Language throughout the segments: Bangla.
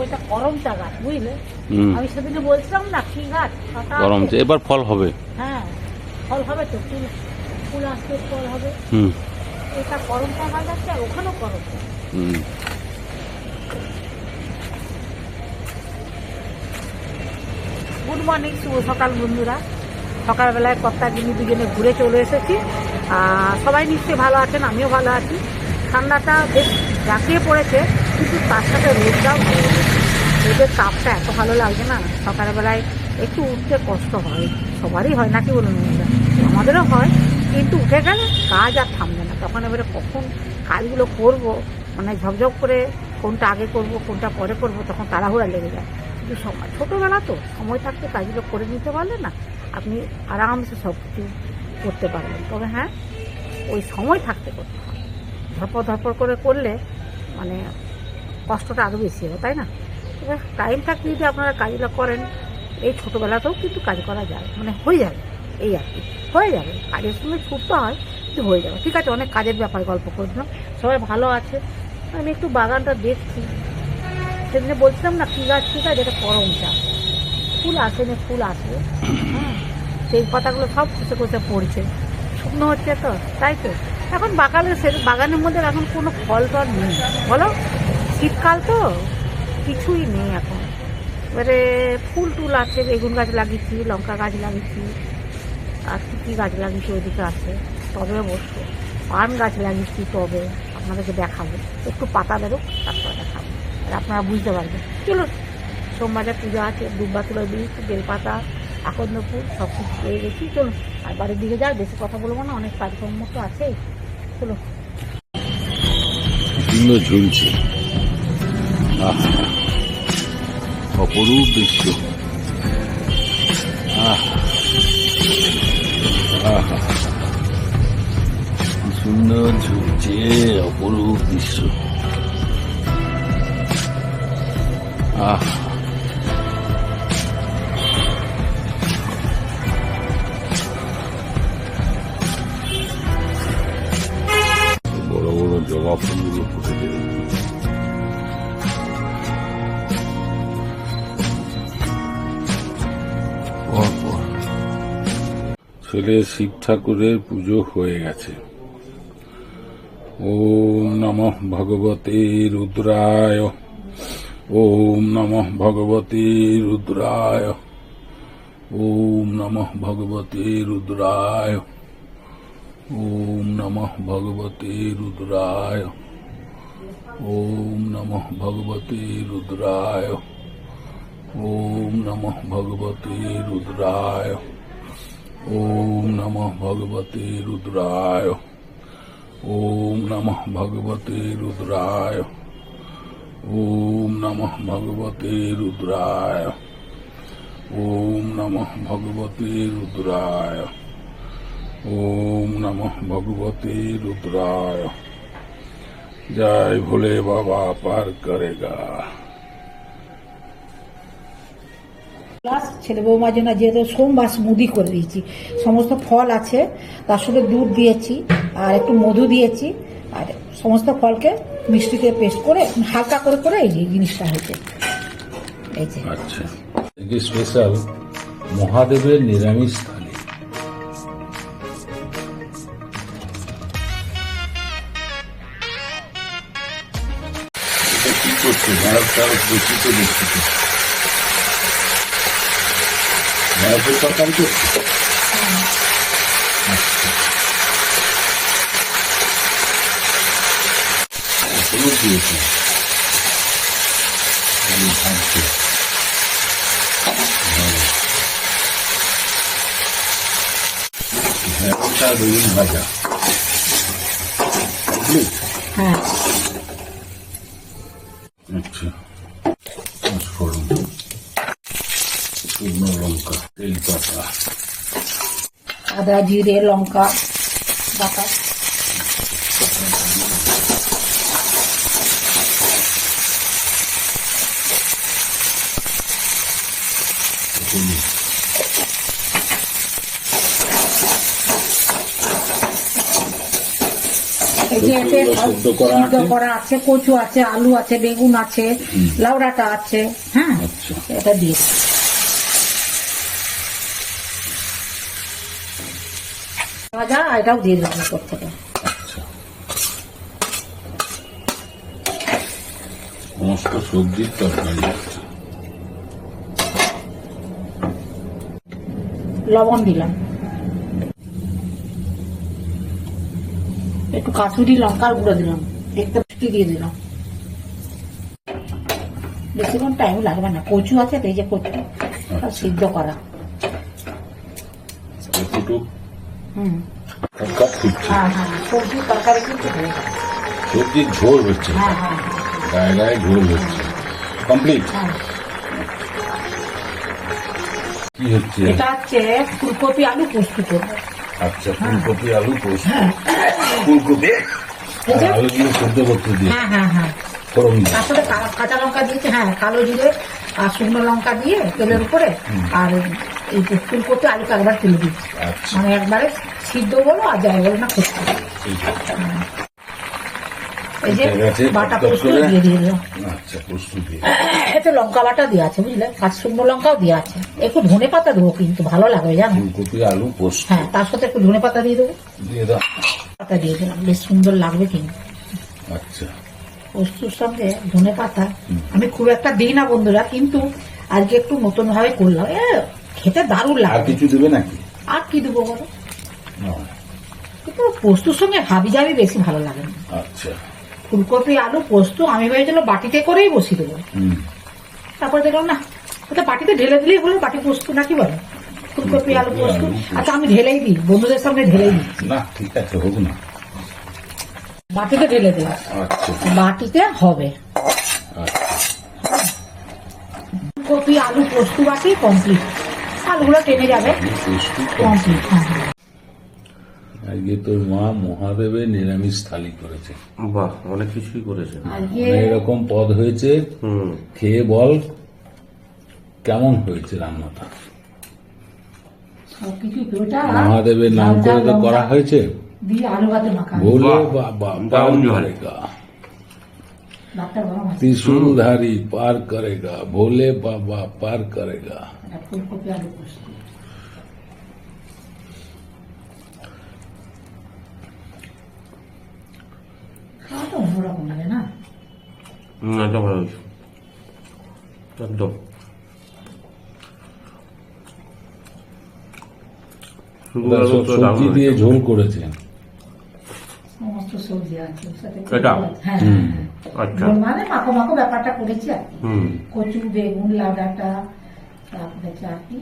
ওইটা করমচা গাছ, বুঝলে? আমি সেদিনে বলছিলাম না কি গাছ, করমচা এবার ফল হবে। হ্যাঁ, ফল হবে তো, ফুল ফুল আসবে, ফল হবে। এটা করমচা গাছ আছে, আর ওখানেও করমচা। গুড মর্নিং, শুভ সকাল বন্ধুরা। সকালবেলায় কর্তাগিনি দুজনে ঘুরে চলে এসেছি। সবাই নিশ্চয়ই ভালো আছেন, আমিও ভালো আছি। ঠান্ডাটা বেশ জাঁকিয়ে পড়েছে, কিন্তু তার সাথে রোদটাও ভালো লেগেছে। রোদের তাপটা এত ভালো লাগছে না, সকালবেলায় একটু উঠতে কষ্ট হয়, সবারই হয় নাকি বলুন, আমাদেরও হয়। কিন্তু উঠে গেলে কাজ আর থামবে না, তখন এবারে কখন কাজগুলো করব, মানে ঝপঝপ করে কোনটা আগে করব কোনটা পরে করব, তখন তাড়াহুড়া লেগে যায়। কিন্তু সময় ছোটোবেলা তো, সময় থাকতে কাজগুলো করে নিতে পারলে না, আপনি আরামসে সব কিছু করতে পারবেন। তবে হ্যাঁ, ওই সময় থাকতে করতে হয়, ধরপড় করে করলে মানে কষ্টটা আরও বেশি হবে, তাই না? এবার টাইম থাকতে যদি আপনারা কাজগুলো করেন, এই ছোটোবেলাতেও কিন্তু কাজ করা যায়, মানে হয়ে যাবে, এই আর কি, হয়ে যাবে। কাজের সঙ্গে ছুটতে হয়, কিন্তু হয়ে যাবে। ঠিক আছে, অনেক কাজের ব্যাপার গল্প করলাম, সবাই ভালো আছে। আমি একটু বাগানটা দেখছি। সেদিনে বলছিলাম না কী গাছ, ঠিক আছে, এটা করমচা, ফুল আসেনি, ফুল আসবে। হ্যাঁ, সেই পাতাগুলো সব খসে খসে পড়ছে, শুকনো হচ্ছে তো, তাই তো। এখন বাগানের মধ্যে এখন কোনো ফল টল নেই, বলো, শীতকাল তো, কিছুই নেই এখন। এবারে ফুল টুল আছে, বেগুন গাছ লাগিয়েছি, লঙ্কা গাছ লাগিয়েছি, আর কী গাছ লাগিয়েছি ওইদিকে আছে, তবে অবশ্য পান গাছ লাগিয়েছি, তবে আপনাদেরকে দেখাবো, একটু পাতা বেরোক তারপরে দেখাবো, আর আপনারা বুঝতে পারবেন। চলুন, সোমবারে পূজা আছে, দুব্বা তুলে দিয়েছি, বেলপাতা, আকন্দ ফুল সব কিছু পেয়ে গেছি। চলুন আর বাড়ির দিকে যাই, বেশি কথা বলবো না, অনেক কাজকর্ম তো আছেই। চলুন। সুন্দর ঝুলছে, অপরূপ দৃশ্য। সুন্দর ঝুলছে, অপরূপ দৃশ্য। বড় বড় জবা ফুলগুলো ফুটেছে। ছেলে শিব ঠাকুরের পুজো হয়ে গেছে। ওম নমঃ ভগবতে রুদ্রায়, ওম নমঃ ভগবতে রুদ্রায়, ওম নমঃ ভগবতে রুদ্রায়, ওম নমঃ ভগবতে রুদ্রায়, ওম নমঃ ভগবতে রুদ্রায়, ওম নমঃ ভগবতে রুদ্রায়, ওম নমঃ ভগবতে রুদ্রায়, ওম নমঃ ভগবতে রুদ্রায়, ওম নমঃ ভগবতে রুদ্রায়, ওম নমঃ ভগবতে রুদ্রায়, ওম নমঃ ভগবতে রুদ্রায়। জয় ভোলে বাবা পার করেগা। প্লাস ছেলে বৌমার জন্য যেহেতু সোমবার স্মুদি করে দিয়েছি, সমস্ত ফল আছে, তার সঙ্গে দুধ দিয়েছি আর একটু মধু দিয়েছি, আর সমস্ত ফলকে মিষ্টিতে পেস্ট করে হালকা করে করে এই জিনিসটা হয়েছে। এই যে আচ্ছা, স্পেশাল মহাদেবের নিরামিষ থালি। এটা কি করছে? ভারত বেশিতে দেখছি, ভারতের তরকারি করছে। হলুদ দিয়েছে, ভাবছে ঢেঁড়সটা বেগুন ভাজা। হ্যাঁ, আচ্ছা, পাঁচফোড়ন, শুকনো লঙ্কা, তেজপাতা, আদা জিরে লঙ্কা বাটা, এই যে এতে সেদ্ধ করা সিদ্ধ আছে। করা আছে, কচু আছে, আলু আছে, বেগুন আছে, লাউ ডাঁটা আছে। হ্যাঁ, আচ্ছা। এটা দিয়ে ভাজা, এটাও দিয়ে দিলাম উপর থেকে। আচ্ছা, সমস্ত সবজির তরকারি আছে। লবণ দিলাম, একটু কাসুরি লঙ্কার গুঁড়ো দিলাম, একটা মিষ্টি দিয়ে দিলাম। বেশিক্ষণ টাইম লাগবে না, কচু আছে তো, এই যে কচু আর সিদ্ধ করা। এতটুকু হুম, কাপ ফুটছে, হ্যাঁ হ্যাঁ, সবজি তরকারি কিন্তু হয়ে গেছে। সবজির ঝোল হচ্ছে, হ্যাঁ হ্যাঁ গায়ে গায়ে ঝোল হচ্ছে। কমপ্লিট। হ্যাঁ। কি হচ্ছে? এটা হচ্ছে ফুলকপি আলু পোস্ত করবো। আচ্ছা, ফুলকপি আলু পোস্ত। হ্যাঁ, ফুলকপি এই যে- আর আলু দিয়ে সেদ্ধ করতে দিয়ে হ্যাঁ হ্যাঁ হ্যাঁ, ফোড়ন দিয়ে। তারপরে কাঁচা লঙ্কা দিয়েছে, হ্যাঁ, কালো জিরে আর শুকনো লঙ্কা দিয়ে তেলের উপরে, আর এই যে ফুলকপি আলুকে একবার তুলে দিচ্ছি, আচ্ছা, মানে একবারে সিদ্ধ বলো আর যাই বলো না, করতে হবে। ঠিক আছে। এই যে ঠিক আছে, বাটা টক পোস্ত করে। দিয়ে দিলাম, আচ্ছা, পোস্ত দিয়ে। এতে লঙ্কা বাটা দেওয়া আছে, বুঝলে, কাঁচা শুকনো লঙ্কাও দেওয়া আছে, একটু ধনে পাতা দেবো কিন্তু ভালো লাগবে জানো। ফুলকপি আলু পোস্ত হ্যাঁ, তার সাথে একটু ধনে পাতা দিয়ে দেবো, দিয়ে দাও। পাতা দিয়ে দিলাম, বেশ সুন্দর লাগবে কিন্তু আচ্ছা, পোস্তর সঙ্গে ধনে পাতা। আমি খুব একটা দিই না বন্ধুরা, কিন্তু আজকে একটু নতুন ভাবে করলাম, খেতে দারুণ আর লাগবে। কিছু দেবে নাকি? আর কি দেবো বলো, না। কিন্তু পোস্তর সঙ্গে হাবি জাবি বেশি ভালো লাগে না। আচ্ছা, ফুলকপি আলু পোস্ত আমি ভেবেছিলাম বাটিতে করেই বসিয়ে দেবো, হুম, তারপরে দেখলাম না, ওটা বাটিতে ঢেলে দিলেই হলো, বাটি পোস্ত নাকি বলে, ফুলকপি আলু পোস্ত। আচ্ছা, আমি ঢেলেই দিই, বন্ধুদের সামনে ঢেলেই দিই, না ঠিক আছে, হোক না। বাটিতে ঢেলে দিই, আচ্ছা, বাটিতে হবে। আচ্ছা, ফুলকপি আলু পোস্ত বাটি কমপ্লিট, আলুগুলো টেনে যাবে, পোস্ত কমপ্লিট। হ্যাঁ হ্যাঁ, আজকে তোর মা মহাদেবের নিরামিষ থালি করেছে। বাহ, অনেক কিছুই করেছেন। আজকে অনেক রকম পদ হয়েছে, হুম, খেয়ে বল কেমন হয়েছে রান্নাটা। সবকিছু ওটা মহাদেবের নাম করে তো করা হয়েছে। দিয়ে আলু ভাতে মাখা, ভোলে বাহ, বাবা পার দারুণ জোহার। করেগা, ডাক্তার গরম আছে। त्रिशूलधारी पार करेगा, भोले बाबा पार करेगा। এটা ফুলকপি আলু পোস্ত, খাওয়াটা অন্যরকম লাগে না। এটা ভালো হয়েছে একদম। শুধু ওটা সব তো দারুণ সবজি দিয়ে হয়েছে। ঝোল করেছে। সমস্ত সবজি আছে ওর সাথে, এটা? হ্যাঁ হুম। আচ্ছা, ঝোল মানে মাখো মাখো ব্যাপারটা করেছি আর কি। হুম, কচু, বেগুন, লাউ ডাঁটা, তারপরে আর কি,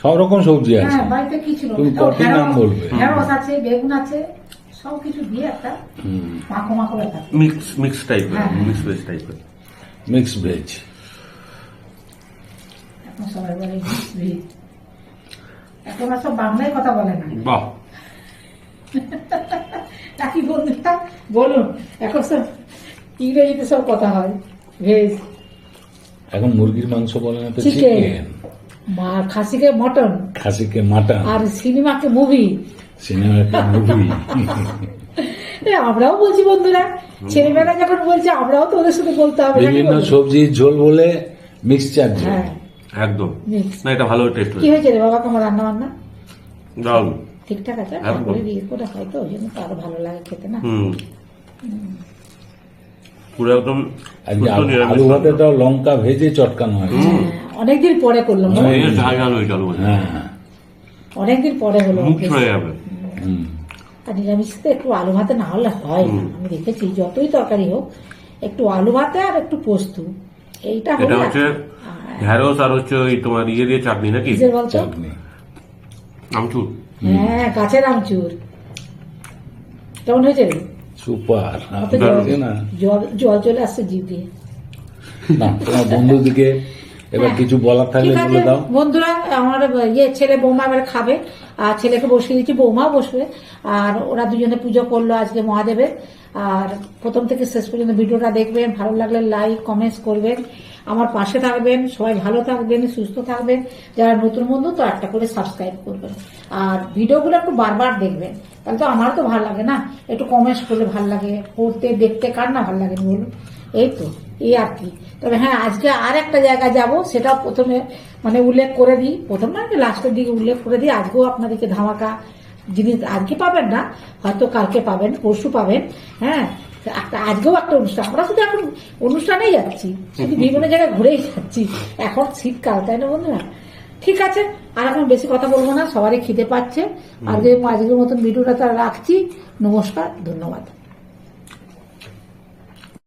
সব রকম সবজি আছে। হ্যাঁ বাড়িতে কি ছিল, তুমি কটি নাম বলবে? ঢেঁড়স আছে, বেগুন আছে, সবকিছু দিয়ে একটা হুম, মাখো মাখো ব্যাপার। মিক্স টাইপের, হ্যাঁ। মিক্স ভেজ টাইপের। Mix veg. এখন সবাই বলে মিক্স ভেজ, এখন আর সব বাংলায় কথা বলে না, বাহ, নাকি বন্ধুটা বলুন, এখন সব ইংরেজিতে সব কথা হয়, ভেজ, এখন মুরগির মাংস বলে না তো চিকেন, চিকেন, খাসিকে মটন, খাসিকে মাটন, আর সিনেমাকে মুভি। সিনেমাকে মুভি। আমরাও বলছি বন্ধুরা, ছেলেমেয়েরা যখন বলছে আমরাও তো ওদের সাথে বলতে হবে নাকি বিভিন্ন বলো? সবজির ঝোল বলে মিক্সচার ঝোল। হ্যাঁ, একদম। mix। না, এটা ভালো টেস্ট কি হয়েছে, হয়েছে রে বাবা, তোমার রান্না বান্না দারুণ। ঠিকঠাক আছে? একদম। করে বিয়ে করে হয়তো ওই জন্য তো আরো ভালো লাগে খেতে না। হুম, পুরো একদম আজকে শুদ্ধ নিরামিষ আলু রান্না। ভাতেটাও লঙ্কা ভেজে চটকানো হয়েছে। হ্যাঁ, অনেকদিন পরে করলাম, হুম। এই ঝাল ঝাল হয়ে গেল, হ্যাঁ, অনেকদিন পরে হলো। মুখ ছড়ে যাবে। হুম, আর নিরামিষতে একটু আলু ভাতে না হলে হয় না, আমি দেখেছি যতই তরকারি হোক একটু আলু ভাতে আর একটু পোস্ত, এইটা এটা হলে হচ্ছে ঢেঁড়স আর হচ্ছে ওই তোমার ইয়ে দিয়ে চাটনি নাকি, কিসের বলতো? চাটনি। আমচুর। হ্যাঁ, গাছের আমচুর। কেমন হয়েছে রে? সুপার। আমার তো আপনার না জল চলে আসছে জিভ দিয়ে। না, তোমার বন্ধুদিকে এবার কিছু বলার থাকলে ঠিক আছে বলে দাও। বন্ধুরা, আমার ছেলে বৌমা এবার খাবে, আর ছেলেকে বসিয়ে দিচ্ছি, বৌমা বসবে, আর ওরা দুজনে পুজো করলো আজকে মহাদেবের। আর প্রথম থেকে শেষ পর্যন্ত ভিডিওটা দেখবেন, ভালো লাগলে লাইক কমেন্টস করবেন, আমার পাশে থাকবেন, সবাই ভালো থাকবেন, সুস্থ থাকবেন। যারা নতুন বন্ধু তো একটা করে সাবস্ক্রাইব করবেন, আর ভিডিওগুলো একটু বারবার দেখবেন, তাহলে তো আমারও তো ভালো লাগে না, একটু কমেন্টস করলে ভালো লাগে, পড়তে দেখতে কার না ভালো লাগে বলুন। এই তো, এই আর কি। তবে হ্যাঁ, আজকে আর একটা জায়গায় যাব, সেটাও প্রথমে মানে উল্লেখ করে দিই, প্রথম না লাস্টের দিকে উল্লেখ করে দিই। আজকেও আপনাদেরকে ধামাকা জিনিস আজকে পাবেন না, হয়তো কালকে পাবেন, পরশু পাবেন। হ্যাঁ, আজকেও একটা অনুষ্ঠান, আমরা শুধু এখন অনুষ্ঠানেই যাচ্ছি, শুধু বিভিন্ন জায়গায় ঘুরেই যাচ্ছি। এখন শীতকাল, তাই না বন্ধুরা? ঠিক আছে, আর এখন বেশি কথা বলবো না, সবারই খিদে পাচ্ছে। আজকের মতন ভিডিওটা তারা রাখছি। নমস্কার, ধন্যবাদ।